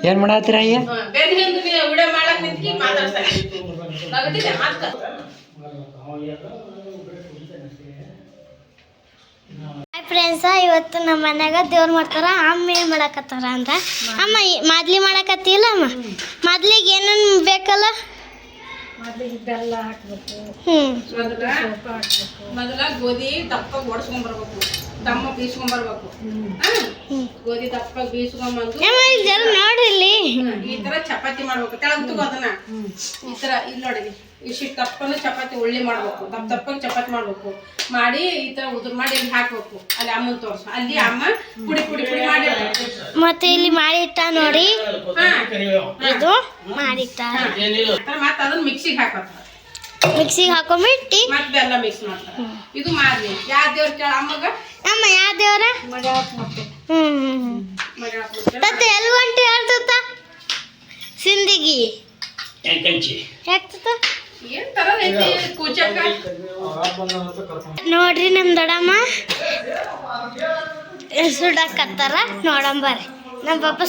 ಏನ್ ಮಾಡತ್ತೀರ ಅಯ್ಯ? ಫ್ರೆಂಡ್ಸ, ಇವತ್ತು ನಮ್ಮ ಮನ್ಯಾಗ ದೇವ್ರು ಮಾಡ್ತಾರ. ಅಮ್ಮ ಏನು ಮಾಡಕತ್ತಾರ ಅಂದ್ರೆ, ಅಮ್ಮ ಮಾದ್ಲಿ ಮಾಡಕತ್ತಿಲ್ಲ. ಅಮ್ಮ ಮಾದ್ಲಿಗೆ ಏನೇನು ಬೇಕಲ್ಲ? ಬೆಲ್ಲ ಹಾಕ್ಬೇಕು. ಮೊದಲ ಗೋಧಿ ದಪ್ಪಗೆ ಓಡಿಸ್ಕೊಂಡ್ಬರ್ಬೇಕು, ದಮ್ಮ ಬೀಸ್ಕೊಂಡ್ಬರ್ಬೇಕು. ಗೋಧಿ ದಪ್ಪಗೆ ಬೀಸ್ಕೊಂಡ್ಬಂದು ನೋಡ್ರಿ ಈ ತರ ಚಪಾತಿ ಮಾಡ್ಬೇಕು. ತೆಳಗ್ತಗೋ ಅದನ್ನ ಈ ತರ ಇಲ್ಲಿ ನೋಡಿ, ಇಷ್ಟು ದಪ್ಪನ ಚಪಾತಿ ಉಳ್ಳಿ ಮಾಡ್ಬೇಕು. ದಪ್ಪಗೆ ಚಪಾತಿ ಮಾಡ್ಬೇಕು. ಮಾಡಿ ಈ ತರ ಉದುರು ಮಾಡಿ ಇಲ್ಲಿ ಹಾಕ್ಬೇಕು. ಅಲ್ಲಿ ಅಮ್ಮನ್ ತೋರ್ಸು. ಅಲ್ಲಿ ಅಮ್ಮ ಪುಡಿ ಪುಡಿ ಪುಡಿ ಮಾಡಿ ಮತ್ತೆ ಇಲ್ಲಿ ಮಾಡಿಟ್ಟ ನೋಡಿ. ಇದು ಮಾಡಿಟ್ಟ ಮತ್ತೆ ಅದನ್ನ ಮಿಕ್ಸಿಗೆ ಹಾಕತ್ತ. ಮಿಕ್ಸಿಗೆ ಹಾಕೊಂಡ್ಬಿಟ್ಟು ಮತ್ತೆ ಎಲ್ಲ ಮಿಕ್ಸ್ ಮಾಡ್ತಾರೆ. ಇದು ಮಾದ್ಲಿ. ಯಾವ ದೇವ್ರ ಕೇಳ ಅಮ್ಮಗ? ಅಮ್ಮ ಯಾವ ದೇವ್ರ? ಮತ್ತೆ ಎಲ್ಲಿ ಹೊಂಟಿ ಹೇಳ್ತತ್ತ? ಸಿಂದಿಗಿ ಯಾಕ್ತತ್ತ? ಏನ್ ತರ ಐತಿ ಕೂಚಕ್ಕ? ನೋಡ್ರಿ ನಮ್ ದೊಡ್ಡಮ್ಮ ಸುಡಾಕತ್ತಾರ. ನೋಡಂಬರ್ರಿ, ನಮ್ಮ ಪಾಪ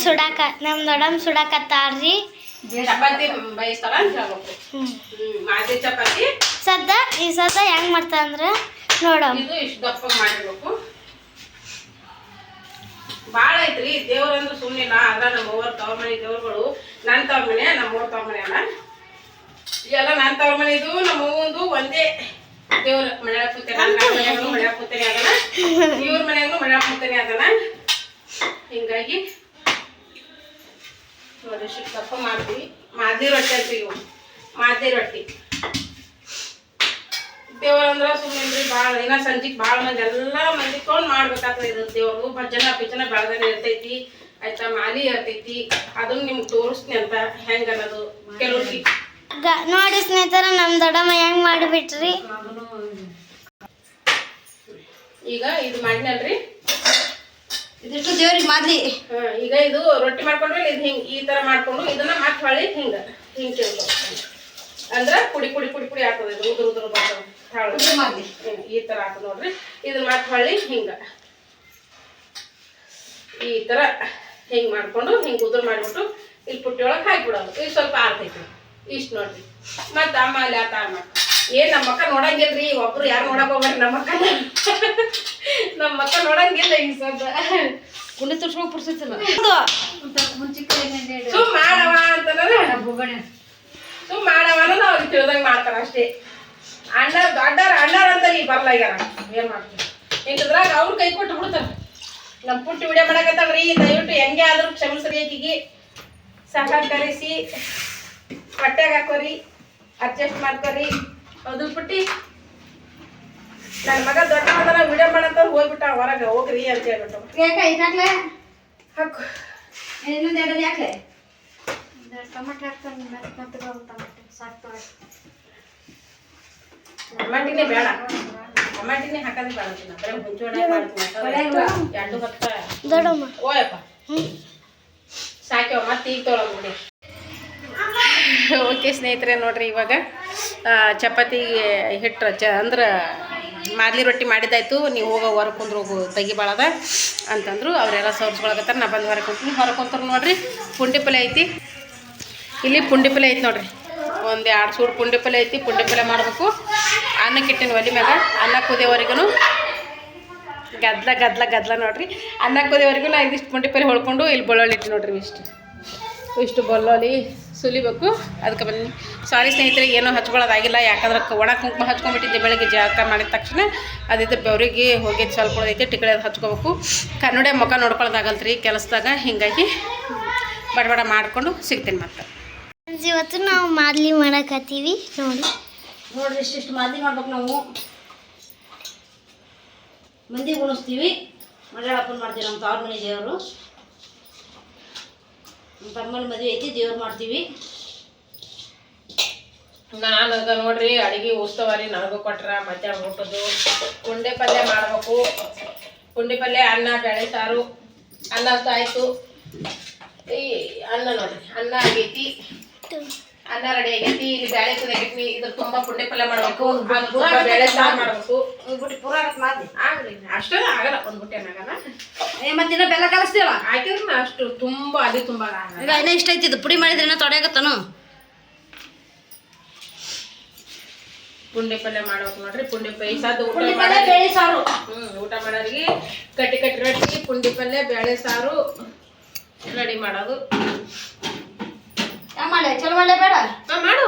ನಮ್ ದೊಡ್ಡಮ್ಮ ಸುಡಾಕತ್ತಾರ್ರಿ. ಚಪಾತಿ ಬಯಸ್ತಾರ ಅಂತ ಹೇಳ್ಬೇಕು. ಮಾದ್ಲಿ ಚಪಾತಿ ಈ ಸದ್ದ ಹೆಂಗ್ ಮಾಡ್ತಾರ ಅಂದ್ರೆ ನೋಡಮ್ಮ. ಇದು ಇಷ್ಟು ದಪ್ಪ ಮಾಡಿರ್ಬೇಕು. ಬಾಳ ಐತ್ರಿ ದೇವ್ರಂದ್ರೆ ಸುಮ್ಮನಿಲ್ಲ. ಅದ ನಮ್ಮ ಅವ್ರ ತವ್ರ ಮನೆ ದೇವ್ರುಗಳು. ನನ್ನ ತವ್ರ ಮನೆ, ನಮ್ಮ ಅವ್ರ ತವ್ರ ಮನೆ ಅಲ್ಲ. ಎಲ್ಲ ನನ್ನ ತವ್ರ ಮನೆ ಇದು ನಮ್ಮ ಅವ್ವಂದು ಒಂದೇ ದೇವ್ರ. ಮಳೆ ಕೂತೇನೆ, ನನ್ನ ಮನೆಯಾಗೂ ಮಳೆ ಕೂತೇನೆ ಅದನ್ನ, ಇವ್ರ ಮನೆಯಾಗೂ ಮಳೆ ಕೂತೇನೆ ಅದನ್ನ. ಹಿಂಗಾಗಿ ನೋಡಿ ಇಷ್ಟು ದಪ್ಪ ಮಾಡ್ತೀವಿ. ಮಾದ್ಲಿ ರೊಟ್ಟಿ ಅಂತೀವಿ ಇವು, ಮಾದ್ಲಿ ರೊಟ್ಟಿ. ದೇವ್ರಂದ್ರ ಸುಮ್ಮನೆ ಭಾಳ ದಿನ ಸಂಜಿಗೆ ಭಾಳ ಮಂದಿ ಎಲ್ಲ ಮಂದಿ ತೊಗೊಂಡು ಮಾಡ್ಬೇಕಾಗ್ತದೆ. ಇದು ದೇವ್ರದು ಭಜನ ಪಿಜನ ಬೆಳದನೆ ಇರ್ತೈತಿ ಆಯ್ತಾ, ಮಾಲಿ ಇರ್ತೈತಿ. ಅದನ್ನ ನಿಮ್ಗೆ ತೋರಿಸ್ತೀನಿ ಅಂತ ಹೆಂಗ ಅನ್ನೋದು. ಕೆಲವ್ರಿಗೆ ನೋಡಿ ಸ್ನೇಹಿತರ, ನಮ್ ದೊಡ್ಡಮ್ಮ ಹೆಂಗ್ ಮಾಡಿಬಿಟ್ರಿ. ಈಗ ಇದು ಮಾಡಿನಲ್ರಿ, ಇದಿಷ್ಟು ದೇವ್ರಿಗೆ ಮಾದ್ಲಿ. ಈಗ ಇದು ರೊಟ್ಟಿ ಮಾಡ್ಕೊಂಡ್ರೆ ಇದು ಹಿಂಗೆ ಈ ಥರ ಮಾಡ್ಕೊಂಡು ಇದನ್ನ ಮತ್ತೆ ಹೊಳ್ಳಿ ಹಿಂಗೆ ಅಂದ್ರೆ ಪುಡಿ ಪುಡಿ ಪುಡಿ ಪುಡಿ ಆಗ್ತದೆ. ಇದು ಉದುರು ಉದುರು ಬರ್ತದೆ ಮಾದ್ಲಿ. ಈ ಥರ ಆಗ್ತದೆ ನೋಡ್ರಿ. ಇದನ್ನ ಮತ್ತೆ ಹೊಳ್ಳಿ ಹಿಂಗೆ ಈ ಥರ ಹಿಂಗೆ ಮಾಡ್ಕೊಂಡು ಹಿಂಗೆ ಉದುರು ಮಾಡಿಬಿಟ್ಟು ಇಲ್ಲಿ ಪುಟ್ಟಿ ಒಳಗೆ ಹಾಕಿಬಿಡೋದು. ಇದು ಸ್ವಲ್ಪ ಆರ್ತೈತಿ ಇಷ್ಟು ನೋಡ್ರಿ. ಮತ್ತೆ ಅಮ್ಮ ಅಲ್ಲಿ ಆ ಥರ ಮಾಡ್ತಾರೆ. ಏನ್ ನಮ್ಮ ಅಕ್ಕ ನೋಡಂಗಿಲ್ರಿ, ಒಬ್ರು ಯಾರು ನೋಡಕ್ ಹೋಗ್ಬೇಡ್ರಿ. ನಮ್ಮ ಅಕ್ಕ ನೋಡಂಗಿಲ್ಲ. ಈಗ ಸ್ವಲ್ಪ ಕುಂಡಿ ತುರ್ಸ್ಕೊಂಡ್ ಪುರ್ಸಿಲ್ಲ. ಸುಮ್ ಮಾಡವ ಸುಮ್ ಮಾಡವ ಅವ್ರಿಗೆ ತಿಳಿದಂಗೆ ಮಾಡ್ತಾರ ಅಷ್ಟೇ. ಅಣ್ಣಾರ ಅಂತ ಈಗ ಬರ್ಲಾಗ್ಯಾರ. ಏನ್ ಮಾಡ್ತೀವಿ ಇಂಥದ್ರಾಗ ಅವ್ರ ಕೈ ಕೊಟ್ಟು ಬಿಡ್ತಾರ. ನಮ್ಮ ಪುಟ್ಟಿ ವಿಡಿಯೋ ಮಾಡಕತ್ತಾಳ್ರಿ, ದಯವಿಟ್ಟು ಹೆಂಗೆ ಆದ್ರೂ ಕ್ಷಮಿಸ್ರಿ. ಆಕಿಗೆ ಸಹಕರಿಸಿ ಹೊಟ್ಟೆಗೆ ಹಾಕೋರಿ, ಅಡ್ಜಸ್ಟ್ ಮಾಡ್ಕೊರಿ. ಹೌದು ಪುಟ್ಟಿ? ನನ್ನ ಮಗ ದೊಡ್ಡ ಮಗನ ವಿಡಿಯೋ ಮಾಡಂತ ಹೋಗ್ಬಿಟ್ಟ ಹೊರಗೆ. ಹೋಗ್ರಿ ಅಂತ ಹೇಳ್ಬಿಟ್ಟು ಹಾಕು. ಇನ್ನೊಂದು ಎರಡು ಯಾಕೆ ಟೊಮೆಟೊ ಹಾಕ್ತಾನೆ. ಮತ್ತೆ ಸಾಕ್ತಾರೆ. ಟಮಾಟಿನೇ ಬೇಡ, ಟಮಾಟಿನೇ ಹಾಕೋದು ಬೇಡ. ಬರೀ ಮುಂಚೂಣಿ ಮಾಡ್ತೀನಿ. ಎರಡು ಹೊತ್ತ ದೊಡ್ಡಮ್ಮ ಓಯಪ್ಪ ಸಾಕ್ಯವ. ಮತ್ತೆ ಈಗ ತೊಗೊಳೋದು. ಓಕೆ ಸ್ನೇಹಿತರೆ, ನೋಡ್ರಿ ಇವಾಗ ಚಪಾತಿಗೆ ಹಿಟ್ಟು ಅಂದ್ರೆ ಮಾದ್ಲಿ ರೊಟ್ಟಿ ಮಾಡಿದ್ದಾಯ್ತು. ನೀವು ಹೋಗೋ ಹೊರಗೆ ಕುಂದ್ರು ಹೋಗು ತೆಗಿಬಾಳದ ಅಂತಂದ್ರು. ಅವರೆಲ್ಲ ಸೋರ್ಸ್ಕೊಳಕತ್ತಾರ. ನಾ ಬಂದು ಹೊರಗೆ ಕುಂತೀನಿ. ಹೊರಗೆ ಕುಂತಾರೆ ನೋಡ್ರಿ. ಪುಂಡಿ ಪಲ್ಯ ಐತಿ ಇಲ್ಲಿ. ಪುಂಡಿ ಪಲ್ಯ ಐತಿ ನೋಡ್ರಿ. ಒಂದು 2 ಸೂಡು ಪುಂಡಿ ಪಲ್ಯ ಐತಿ. ಪುಂಡಿ ಪಲ್ಯ ಮಾಡಬೇಕು. ಅನ್ನಕ್ಕೆ ಇಟ್ಟಿನಿ ಒಲಿ ಮ್ಯಾಗ. ಅನ್ನ ಕುದಿಯೋವರೆಗೂ ಗದ್ಲ ನೋಡ್ರಿ. ಅನ್ನ ಕುದಿಯೋವರೆಗೂ ನಾ ಇದಿಷ್ಟು ಪುಂಡಿ ಪಲ್ಯ ಹೊಳ್ಕೊಂಡು ಇಲ್ಲಿ ಬೆಳ್ಳುಳ್ಳಿ ಇಟ್ಟು ನೋಡ್ರಿ. ಇಷ್ಟು ಬೆಳ್ಳುಳ್ಳಿ ಸುಲಿಬೇಕು. ಅದಕ್ಕೆ ಬನ್ನಿ. ಸಾರಿ ಸ್ನೇಹಿತರೆ, ಏನೋ ಹಚ್ಕೊಳ್ಳೋದಾಗಿಲ್ಲ. ಯಾಕಂದ್ರೆ ಒಣ ಕುಂಕುಮ ಹಚ್ಕೊಂಡ್ಬಿಟ್ಟಿದ್ದೆ ಬೆಳಗ್ಗೆ ಜಳಕ ಮಾಡಿದ ತಕ್ಷಣ. ಅದಿದ್ದು ಬೆವರಿಗೆ ಹೋಗಿ ಸ್ವಲ್ಪ ಉಳಿದೈತೆ. ಟಿಕಳಿ ಅದು ಹಚ್ಕೋಬೇಕು. ಕನ್ನಡ ಮುಖ ನೋಡ್ಕೊಳ್ಳೋದಾಗಲ್ರಿ ಕೆಲಸದಾಗ. ಹೀಗಾಗಿ ಬಡ ಮಾಡಿಕೊಂಡು ಸಿಗ್ತೀನಿ ಮತ್ತೆ. ಇವತ್ತು ನಾವು ಮಾದ್ಲಿ ಮಾಡಕತ್ತೀವಿ ನೋಡ್ರಿ. ಇಷ್ಟಿಷ್ಟು ಮಾದ್ಲಿ ಮಾಡ್ಬೇಕು ನಾವು. ಮಂದಿಗೆ ಉಣಿಸ್ತೀವಿ. ಮಂಡ್ಯಾಳಪ್ಪನ ಮಾಡ್ತೀವಿ. ನಮ್ಮ ತವ್ರ ಮನೆ ದೇವರು. ನಮ್ಮ ತಮ್ಮನ ಮದುವೆ ಐತಿ, ದೇವ್ರು ಮಾಡ್ತೀವಿ. ನಾನು ನೋಡ್ರಿ ಅಡುಗೆ ಉಸ್ತವಾರಿ ನನಗೂ ಕೊಟ್ರ. ಮಧ್ಯಾಹ್ನ ಊಟದ್ದು ಪುಂಡಿ ಪಲ್ಯ ಮಾಡ್ಬೇಕು. ಪುಂಡಿ ಪಲ್ಯ, ಅನ್ನ, ಬೇಳೆ ಸಾರು. ಅನ್ನ ಆಯಿತು. ಈ ಅನ್ನ ನೋಡ್ರಿ, ಅನ್ನ ಆಗೈತಿ. ಅನ್ನ ರೆಡಿ ಆಗೈತಿ. ಇಲ್ಲಿ ಬ್ಯಾಳೆ ಕುದಿಯಾಕೈತಿ. ಇದ್ರ ತುಂಬಾ ಪುಂಡೆ ಪಲ್ಯ ಮಾಡ್ಬೇಕು, ಬೇಳೆ ಸಾರು ಮಾಡ್ಬೇಕು. ಆಗ್ಲಿ ಅಷ್ಟೇ ಆಗಲ್ಲ, ಒಂದ್ ಬುಟ್ಟಿ ಆಗಲ್ಲ. ಮತ್ತಿನ್ನ ಬೆಲ್ಲ ಕಲಿಸ್ತೀವಲ್ಲ ಹಾಕಿದ್ರೆ ಅಷ್ಟು ತುಂಬಾ ಅಲ್ಲಿ ತುಂಬಾ ಈಗ ಇನ್ನೂ ಇಷ್ಟ ಐತಿ. ಇದು ಪುಡಿ ಮಾಡಿದ್ರೆ ಇನ್ನೂ ತೊಡೆಯಾಗತ್ತನು. ಪುಂಡೆ ಪಲ್ಯ ಮಾಡ್ಬೇಕು ನೋಡ್ರಿ. ಪುಂಡಿ ಪೈಸಾದ ಊಟ ಬೇಳೆ ಸಾರು. ಊಟ ಮಾಡೋರಿಗೆ ಕಟ್ಟಿ ಕಟ್ಟಿ ರೊಟ್ಟಿ, ಪುಂಡಿ ಪಲ್ಯ, ಬೇಳೆ ಸಾರು ರೆಡಿ ಮಾಡೋದು. ಮಾಡಿ ಚಲೋ ಮಾಡಲೇ ಬೇಡ ಮಾಡು.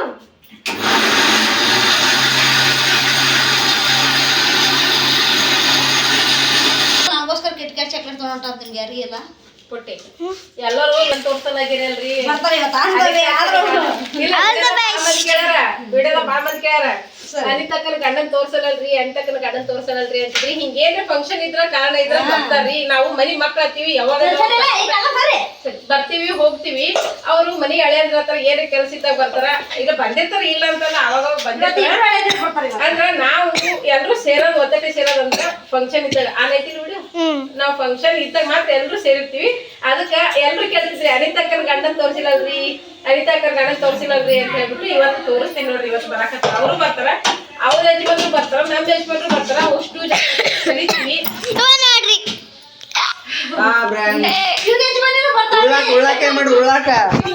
ನಂಗೋಸ್ಕರ ಕಿಟ್ಕಾಟ್ ಚಾಕ್ಲೇಟ್ ತೊಗೊಂಡು ಯಾರಿಗೆ ಎಲ್ಲ ಕೊಟ್ಟೆ ಎಲ್ಲರೂ ಬಂದು ತೋರ್ಸಲಾಗಿರಲ್ರಿ. ಬರ್ತಾರೆ ವಿಡಿಯೋದ ಬಾಳ ಮಂದಿ ಕೇಳ್ಯಾರ, ಅನಿತಕ್ಕನ ಗಂಡನ್ ತೋರ್ಸಲ್ಲಲ್ರಿ, ಅನಿತಕ್ಕನ ಗಂಡನ್ ತೋರ್ಸಲ್ಲಲ್ರಿ ಅಂತಿದ್ರಿ. ಹಿಂಗೇನ್ರ ಫಂಕ್ಷನ್ ಇದ್ರ ಕಾರಣ ಇದ್ರ ಬರ್ತಾರ್ರಿ. ನಾವು ಮನಿ ಮಕ್ಳು ಹತ್ತೀವಿ, ಯಾವಾಗ ಬರ್ತೀವಿ ಹೋಗ್ತಿವಿ. ಅವ್ರು ಮನಿ ಹಳೆಯಂದ್ರ ಹತ್ರ ಏನೇ ಕೆಲ್ಸ ಇದ್ದಾಗ ಬರ್ತಾರ. ಈಗ ಬಂದಿರ್ತಾರ, ಇಲ್ಲ ಅಂತಲ್ಲ, ಅವಾಗ ಬಂದಿರ್ತಾರ. ಅಂದ್ರ ನಾವು ಎಲ್ರು ಸೇರೋದು ಒತ್ತಟ್ಟೆ ಸೇರೋದಂದ್ರ ಫಂಕ್ಷನ್ ಇದ್ದಾಗ ಆನೈತಿ ನೋಡಿ. ನಾವ್ ಫಂಕ್ಷನ್ ಇದ್ದಾಗ ಮಾತ್ರ ಎಲ್ರು ಸೇರಿರ್ತೀವಿ. ಅದಕ್ಕ ಎಲ್ರು ಕೇಳ್ತಿದ್ರಿ, ಅನಿತಕ್ಕನ ಗಂಡನ್ ತೋರ್ಸಿಲ್ಲಲ್ರಿ, ಅನಿತಕ್ಕನ ಗಂಡನ್ ತೋರ್ಸಿಲ್ಲಲ್ರಿ ಅಂತ ಹೇಳ್ಬಿಟ್ಟು ಇವತ್ತು ತೋರಿಸ್ತೀನಿ ನೋಡ್ರಿ. ಇವತ್ತು ಬರಾಕತ್ತಾರ, ಅವರು ಬರ್ತಾರ, ಅವ್ರ ಯಜಮಾನ್ರು ಬರ್ತಾರ, ನಮ್ಮ ಯಜಮಾನ್ರು ಬರ್ತಾರ. ಅಷ್ಟು ಕಲಿತೀವಿ ನೋಡ್ರಿ. ಇವ್ನ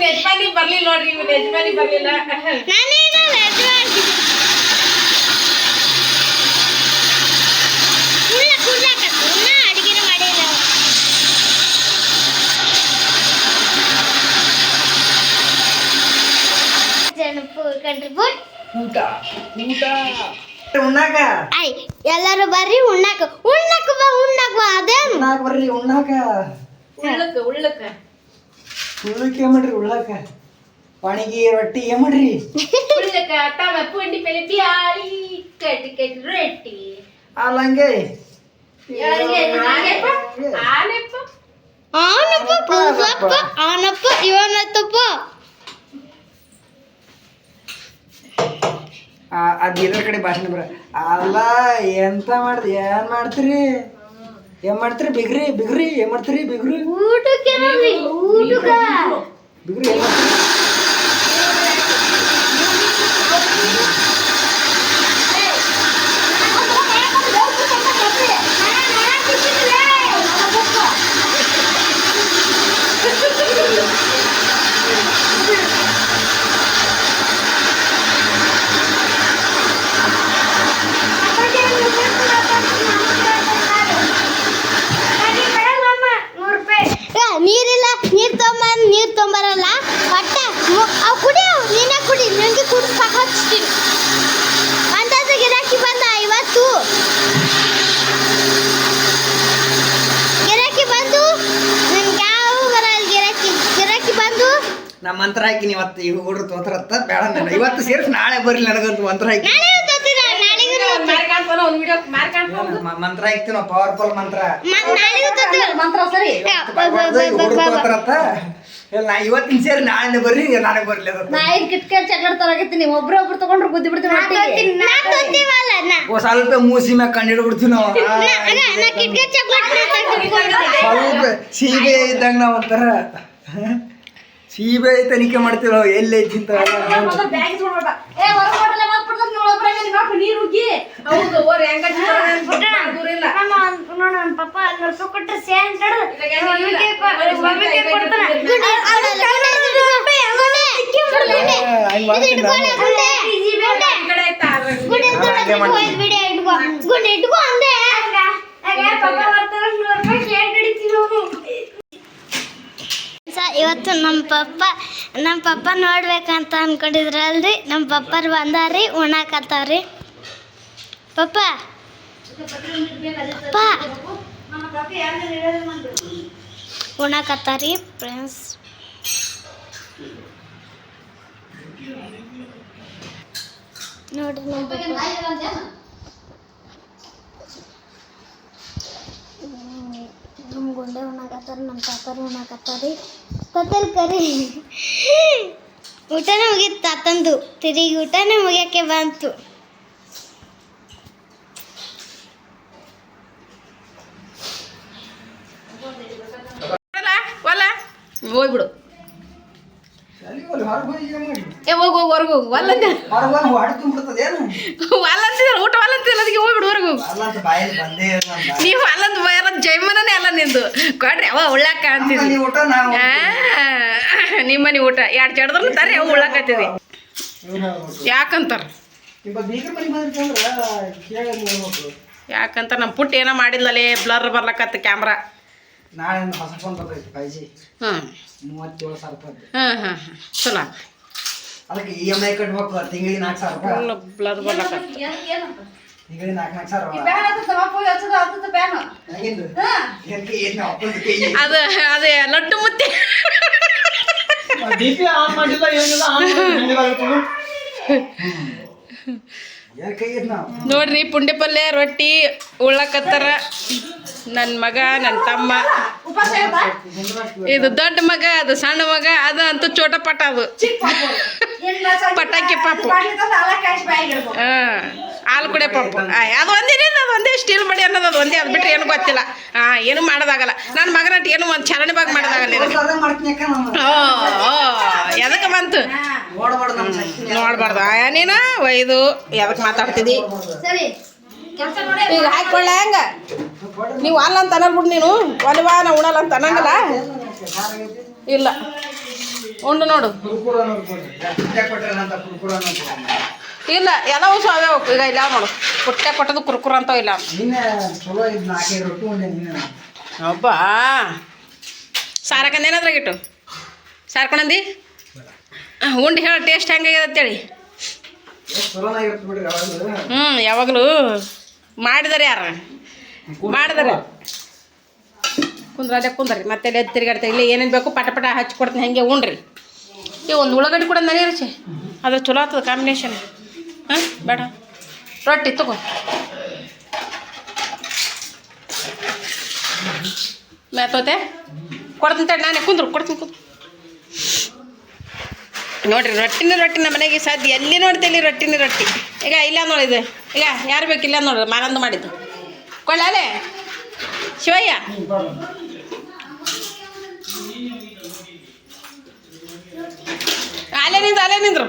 ಯಜಮಾನಿ ಬರ್ಲಿಲ್ಲ ನೋಡ್ರಿ, ಇವ್ನ ಯಜಮಾನಿ ಬರ್ಲಿಲ್ಲ. ಅಡಿಗೆನ ಮಾಡಿಲ್ಲ. ಎಲ್ಲರೂ ಬರ್ರಿ ಉಣ್ಣಾಕ. ಉಣ್ಣಾಕ ಬಾ, ಉಣ್ಣಾಕ ಬಾ. ಅದೇನು ಬರ್ರಿ ಉಣ್ಣಾಕ. ಉಳ್ಳಕ್ಕ ಉಳ್ಳಕ್ಕ ಉಳ್ಳಕ್ಕೆ ಏನ್ ಮಾಡ್ರಿ? ಉಳ್ಳಾಕ ಪಾಣಿಗೆ ರೊಟ್ಟಿ ಏನ್ ಮಾಡ್ರಿ? ಉಳ್ಳಕ್ಕ ತವ ಪುಂಡಿ ಪಲ್ಯ ಬ್ಯಾಳಿ ಕಟ್ಟಿ ಕಟ್ಟಿ ರೊಟ್ಟಿ. ಅಲ್ಲಂಗೆ ಆನಪ್ಪ ಪೂಸಪ್ಪ ಆನಪ್ಪ ಇವನತ್ತಪ್ಪ. ಅದ್ ಇದ್ರ ಕಡೆ ಭಾಷೆ ಬರ. ಅಲ್ಲ ಎಂತ ಮಾಡ್ರಿ? ಏನ್ ಮಾಡ್ತೀರಿ? ಏನ್ ಮಾಡ್ತೀರಿ? ಬಿಗ್ರಿ ಬಿಗ್ರಿ ಏನ್ ಮಾಡ್ತೀರಿ? ಬಿಗ್ರಿ ಊಟಕ್ಕೆ ನೋಡ್ರಿ, ಊಟಕ್ಕ ಬಿಗ್ರಿ ಏನ್ ಮಾಡ್ತೀರಿ? ನೀರಿಲ್ಲ, ನೀರ್ ತೊಂಬರಲ್ಲ. ಒಟ್ಟ ಅವ್ ಕುಡಿಯೋ, ನೀನೇ ಕುಡಿ. ನನಗೆ ಕುಡಿ ಸಾಕಾಗ್ತೀನಿ. ಅಂದಾಜ ಗಿರಾಕಿ ಬಂದ ಇವತ್ತು. ಗಿರಾಕಿ ಬಂದು ನನ್ಗೆ ಯಾವ ಬರಲ್ಲ. ಗಿರಾಕಿ ಬಂದು ನಾ ಮಂತ್ರ ಹಾಕಿ ಇವತ್ತು ಇವ್ ಹುಡ್ರು ತೋತ್ರತ್ತ ಬೇಡ. ನಾನು ಇವತ್ತು ಸೇರಿಸಿ ನಾಳೆ ಬರ್ಲಿ. ನನಗಂತೂ ಮಂತ್ರ ಹಾಕಿ ಮಂತ್ರ ಹಾಕ್ತೀವಿ ನಾವು. ಪವರ್ಫುಲ್ ಮಂತ್ರ ಮಂತ್ರ ಸರಿ. ತೋತ್ರತ್ತ. ನಾ ಇವತ್ತಿನ ಸೇರಿ ನಾಳೆ ಬರ್ರಿ, ನನಗೆ ಬರ್ಲಿ. ನಾ ಐದು ಕಿಟ್ಕಾಟ್ ಚಾಕ್ಲೇಟ್ ತರಕತ್ತೀನಿ. ಒಬ್ರು ತಗೊಂಡ್ರು ಬುದ್ಧಿ ಬಿಡ್ತೀನಿ. ಸ್ವಲ್ಪ ಮೂಸಿ ಮ್ಯಾಗ ಕಂಡು ಹಿಡ್ಬಿಡ್ತೀವಿ ನಾವು. ಸ್ವಲ್ಪ ಸೀಬೆ ಇದ್ದಂಗ ನಾವ್ ಒಂಥರ ಸೀಬೆ ತನಿಖೆ ಮಾಡ್ತೀವಿ ನಾವು. ಎಲ್ಲಿ ಐತಿ ಅಂತ ನೀರು ಉಗ್ಗಿ ಹೌದು ಓರ್ ಹೆಂಗ ದೂರ ಇಲ್ಲ. ಪಪ್ಪ 100 ರೂಪಾಯಿ ಕೊಟ್ಟರೆ ಸೇಂಟ್ ಇವತ್ತು ನಮ್ಮ ಪಪ್ಪ ನೋಡ್ಬೇಕಂತ ಅನ್ಕೊಂಡಿದ್ರಲ್ರಿ. ನಮ್ಮ ಪಪ್ಪರು ಬಂದಾರಿ, ಉಣ್ಣಾಕತ್ತಾವ್ರಿ. ಪಪ್ಪ ಉಣ್ಣಾಕತ್ತಾರಿ ಫ್ರೆಂಡ್ಸ್. ನೋಡ್ರಿ ನಮ್ಮ ಗುಂಡೆ ಉಣ್ಣಾಕತ್ತಾರ, ನಮ್ಮ ತಾತರು ಉಣ್ಣಾಕತ್ತಾರಿ. ತಾತಲ್ ಕರಿ ಊಟನೇ ಮುಗೀತು ತಾತಂದು. ತಿರುಗಿ ಊಟನೇ ಮುಗಿಯೋಕ್ಕೆ ಬಂತು. ಹೋಗ್ಬಿಡು. ಅಲ್ಲಿ ಹೊರಗೆ ಹೋಗಿ ಏನು ಮಾಡಿ ಏ ಹೋಗು ಹೊರಗೆ ಹೋಗು ವಲ್ಲಂತ ಹೊರಗೆ ಹೊಡೆ ತುಂಬಿಡ್ತದೆ ಏನು ವಲ್ಲಂತಿದ್ರೆ ಊಟ ವಲ್ಲಂತಿಲ್ಲ ಅದಕ್ಕೆ ಹೋಗ್ಬಿಡು ಹೊರಗೆ ಹೋಗು ಅಲ್ಲ ಅಂತ ಬಾಯಲ್ಲಿ ಬಂದೇ ಇಲ್ಲ ಅಂತ. ನೀವು ಅಲ್ಲಂತ ಬಯಲ ಜೈಮನೇ ಅಲ್ಲ ನಿಂದು ಕೊಡ್ರಿ ಅವ ಉಳ್ಳಾಕ ಅಂತಿದ್ವಿ ಮನೆ ಊಟ ನಾವು ನಿಮ್ಮನೆ ಊಟ ಎರಡು ಜಡ್ದ್ರು ತರ್ರಿ ಅವು ಉಳ್ಳಾಕತ್ತಿದ್ವಿ ಯಾಕಂತಾರ ಬೀಗ್ರ ಮನೆ ಬಂದಿರ್ತಂದ್ರೆ ಕೇಳಿ ಹೇಳ್ಬೇಕು. ಯಾಕಂತ ನಮ್ಮ ಪುಟ್ಟ ಏನೋ ಮಾಡಿದ್ಲೇ ಬ್ಲರ್ ಬರ್ಲಕತ್ತ ಕ್ಯಾಮ್ರಾ ನಾಳೆ ಒಂದು ಹೊಸ ಫೋನ್ ಬರ್ತೈತಿ 5G ಹ್ಞೂ 37,000 ರೂಪಾಯಿ. ಹಾಂ ಚಲೋ ಅದಕ್ಕೆ EMI ಕಟ್ಬೇಕು ತಿಂಗಳಿಗೆ 4,000 ರೂಪಾಯಿ. ಫುಲ್ ಬ್ಲರ್ ಬರ್ಲಕತ್ತ ತಿಂಗಳಿಗೆ 4,000 ಹೆಂಗಿಂದು ಏನು ಹಾಕೊಂಡು ಕೈ ಅದು ಅದೇ ಲಡ್ಡು ಮುತ್ತೆ DP ಆನ್ ಮಾಡಿಲ್ಲ ಏನಿಲ್ಲ ಆನ್ ಯಾರು ಕೈ ಇದ್ ನಾವು ನೋಡ್ರಿ ಪುಂಡಿ ಪಲ್ಯ ರೊಟ್ಟಿ ಉಳ್ಳಕತ್ತಾರ ನನ್ನ ಮಗ ನನ್ನ ತಮ್ಮ ಇದು ದೊಡ್ಡ ಮಗ ಅದು ಸಣ್ಣ ಮಗ ಅದು ಅಂತೂ ಚೋಟ ಪಟ ಅದು ಪಟಾಕಿ ಪಾಪು ಹಾಲು ಕುಡಿಯೋ ಪಾಪು ಅದು ಒಂದೇನಿಲ್ಲ ಅದು ಒಂದೇ ಸ್ಟೀಲ್ ಬಡಿ ಅನ್ನೋದು ಅದು ಒಂದೇ ಅದು ಬಿಟ್ಟರೆ ಏನು ಗೊತ್ತಿಲ್ಲ ಏನು ಮಾಡೋದಾಗಲ್ಲ ನನ್ನ ಮಗನ ಏನು ಒಂದು ಚಲನೆ ಬಾಗ ಮಾಡೋದಾಗಲ್ಲ ಇದಕ್ಕೆ ಮಾಡ್ತೀನಿ ಅಕ್ಕ ನಾನು ಎದಕ್ಕೆ ಬಂತು ನೋಡ್ಬಾರ್ದು ನಮ್ಮ ಶಕ್ತಿ ನೋಡ್ಬಾರ್ದು ನೀನು ಇದು ಎದಕ್ಕೆ ಮಾತಾಡ್ತಿದ್ದಿ ಈಗ ಹಾಕೊಳ್ಳ ಹೆಂಗ ನೀವು ಅಲ್ಲ ಅಂತ ಅನ್ನಲ್ಬಿಡು ನೀನು ಒಲಿವಾ ನಾ ಉಣಲ್ಲ ಅಂತ ಅನ್ನಂಗಿಲ್ಲ ಇಲ್ಲ ಉಂಡು ನೋಡು ಕುರ್ಕುರ ಕೊಟ್ಟಿರಲ್ಲ ಕುರ್ಕುರ ಇಲ್ಲ ಎಲ್ಲವೂ ಸಾವೇ ಹೋಗು ಈಗ ಇಲ್ಲ ನೋಡು ಪುಟ್ಟೆ ಕೊಟ್ಟದು ಕುರ್ಕುರ ಅಂತಾವ ಇಲ್ಲ ನಿನ್ನೆ ಚಲೋ ಇದು 4-5 ರೊಟ್ಟಿ ಉಂಡೆ ನಿನ್ನೆ ಒಬ್ಬ ಸಾರಕಂದ ಏನಾದ್ರಾಗಿಟ್ಟು ಸಾರ್ಕೊಂಡಿ ಉಂಡು ಹೇಳ ಟೇಸ್ಟ್ ಹೆಂಗಾಗ್ಯದ ಅಂತೇಳಿ ಚಲೋನಾಗಿರುತ್ತೆ ಬಿಡ್ರಿ ಯಾವಾಗಲೂ ಯಾವಾಗಲೂ ಮಾಡಿದಾರೆ ಯಾರ ಮಾಡಿದಾರೆ ಕುಂದ್ರಲ್ಲೇ ಕುಂದ್ರಿ ಮತ್ತೆ ಎದ್ದು ತಿರ್ಗಾಡ್ತಾ ಇಲ್ಲಿ ಏನೇನು ಬೇಕು ಪಟ ಪಟ ಹಚ್ಕೊಡ್ತೀನಿ ಹಾಗೆ ಉಣ್ರಿ ಈ ಒಂದು ಉಳ್ಳಾಗಡ್ಡಿ ಕೂಡ ನನಗೆ ರುಚಿ ಅದು ಚಲೋ ಆಗ್ತದೆ ಕಾಂಬಿನೇಷನ್ ಹಾಂ ಬೇಡ ರೊಟ್ಟಿ ತಗೋ ಮೇತೋತೆ ಕೊಡ್ತೀನಿ ನಾನೇ ಕೊಡ್ತೀನಿ ನೋಡ್ರಿ ರೊಟ್ಟಿನ ನಮ್ಮ ಮನೆಗೆ ಸಾಧ್ಯ ಎಲ್ಲಿ ನೋಡ್ತೀನಿ ರೊಟ್ಟಿನ ರೊಟ್ಟಿ ಈಗ ಇಲ್ಲ ನೋಡಿದೆ ಈಗ ಯಾರು ಬೇಕಿಲ್ಲ ನೋಡ್ರಿ ಮಾನಂದು ಮಾಡಿದ್ದು ಕೊಳ್ಳಾಲೆ ಶಿವಯ್ಯ ಅಲ್ಲೇ ನಿಂದ್ರು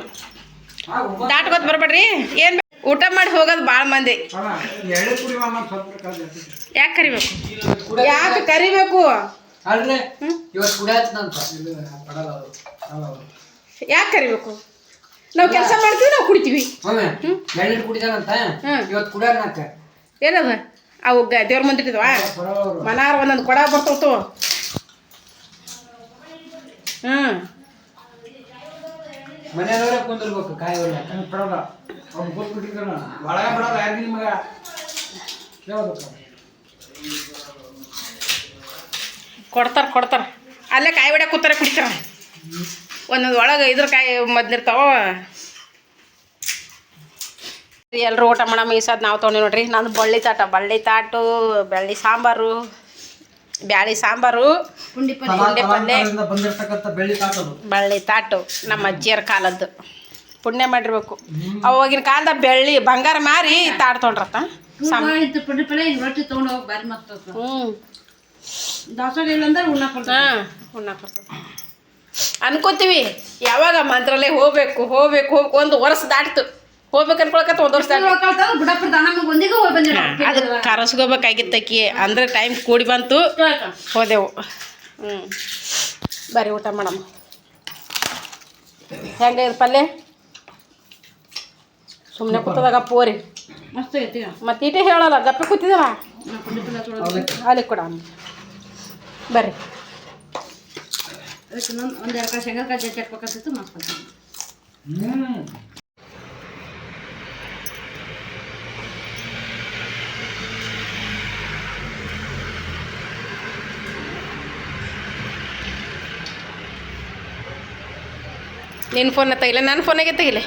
ದಾಟ್ಕೊತ್ ಬರ್ಬೇಡ್ರಿ ಏನು ಊಟ ಮಾಡಿ ಹೋಗೋದು ಭಾಳ ಮಂದಿ ಯಾಕೆ ಕರಿಬೇಕು ಯಾಕೆ ಕರಿಬೇಕು ಅಲ್ರಿ ಇವತ್ತು ಕುಡಿಯತ್ತಂತ ಯಾಕೆ ಕರಿಬೇಕು ನಾವು ಕೆಲಸ ಮಾಡ್ತೀವಿ ನಾವು ಕುಡಿತೀವಿ ಎಳ್ನೀರು ಕುಡಿತಾನಂತ ಇವತ್ತು ಕುಡಿಯೋಣಕ್ಕ ಏನದ ಅವು ದೇವ್ರ ಮಂದಿಟ್ಟಿದ್ವ ಮನಾರ ಒಂದೊಂದು ಕೊಡ ಬರ್ತಾವತ್ತು ಮನೆಯವ್ರೆ ಕುಂದಿರ್ಬೇಕು ಕಾಯಿ ಕೊಡೋದ ಅವ್ನು ಕೂತ್ಬಿಟ್ಟಿದ್ರು ಒಳಗೆ ಬಿಡೋದು ಯಾರು ನಿಮಗ ಕೇಳ್ಬೇಕು ಕೊಡ್ತಾರ ಅಲ್ಲೇ ಕಾಯಿ ಹೊಡ್ಯಾಕ ಕೂತಾರ ಕುಡಿತಾರ ಒಂದೊಂದು ಒಳಗೆ ಇದ್ರ ಕಾಯಿ ಮೊದ್ಲಿರ್ತಾವ ಎಲ್ಲರೂ ಊಟ ಮಾಡಮ್ಮ ಈ ಸಾದ್ ನಾವು ತೊಗೊಂಡು ನೋಡ್ರಿ ನಂದು ಬಳ್ಳಿ ತಾಟು ಬೆಳ್ಳಿ ಸಾಂಬಾರು ಬ್ಯಾಳಿ ಸಾಂಬಾರು ಪುಂಡಿ ಪಲ್ಯ ಬಂದಿರ್ತಕ್ಕಂಥ ಬಳ್ಳಿ ತಾಟು ನಮ್ಮ ಅಜ್ಜಿಯರ ಕಾಲದ್ದು ಪುಣ್ಯ ಮಾಡಿರ್ಬೇಕು ಅವಾಗಿನ ಕಾಲದಾಗ ಬೆಳ್ಳಿ ಬಂಗಾರ ಮಾರಿ ತಾಟ್ ತೊಗೊಂಡ್ರತ್ತ ಪುಂಡಿ ಪಲ್ಯ ರೊಟ್ಟಿ ತೊಗೊಂಡು ಹೋಗಿ ಬಾರಿ ಮಸ್ತ್ ದಾಸೋಗ ಇಲ್ಲಂದ್ರೆ ಉಣ್ಣಾಕ್ ಅನ್ಕೋತೀವಿ ಯಾವಾಗ ಮಂತ್ರಾಲಯ ಹೋಗ್ಬೇಕು ಒಂದು ವರ್ಷ ದಾಟ್ತು ಹೋಗ್ಬೇಕು ಅನ್ಕೊಳಕತ್ತ ಒಂದು ವರ್ಷ ಅದಕ್ಕೆ ಕರೆಸ್ಕೋಬೇಕಾಗಿತ್ತಕಿ ಅಂದ್ರೆ ಟೈಮ್ ಕೂಡಿ ಬಂತು ಹೋದೆವು ಬರೀ ಊಟ ಮಾಡಮ್ಮ ಹೆಂಗೆ ಇದು ಪಲ್ಯ ಸುಮ್ಮನೆ ಕೂತದಾಗ ಪೋರಿ ಮಸ್ತ್ ಐತಿ ಮತ್ತೆ ಇಟೇ ಹೇಳಲ್ಲ ಗಪ್ಪೆ ಕೂತಿದವ ಅಲ್ಲಿ ಕೊಡ ಬರ್ರಿ ಅದಕ್ಕೆ ಒಂದು 2 ಶೇಂಗಾಕಾಯಿ ಜೊತೆ ಹಾಕ್ಬೇಕಂತಿತ್ತು ಮಸ್ತ್ ನಿನ್ನ ಫೋನ್ನ ತೆಗಿಲ್ಲ ನನ್ನ ಫೋನಾಗೆ ತೆಗಿಲೆ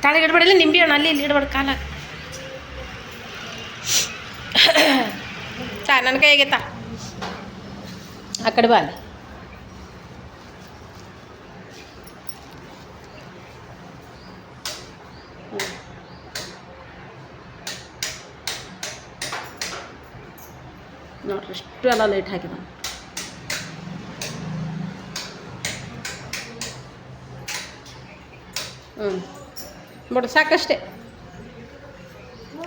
ತಾಳಿಗೆ ಇಡ್ಬೇಡಿಲ್ಲ ನಿಂಬೆ ಹಣ್ಣು ಅಲ್ಲಿ ಇಲ್ಲಿ ಇಡ್ಬೇಡ ಕಾಲ ನನ್ನ ಕೈಯಾಗೈತಾ ಆ ಕಡೆ ಬಾ ಅಲ್ಲಿ ನೋಡ್ರಿ ಇಷ್ಟು ಎಲ್ಲ ಲೈಟ್ ಹಾಕಿದ ಹ್ಞೂ ಬಿಡು ಸಾಕಷ್ಟೇ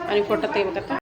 ಅವ್ನಿಗೆ ಫೋಟೋ ತೆಗಿಬೇಕತ್ತ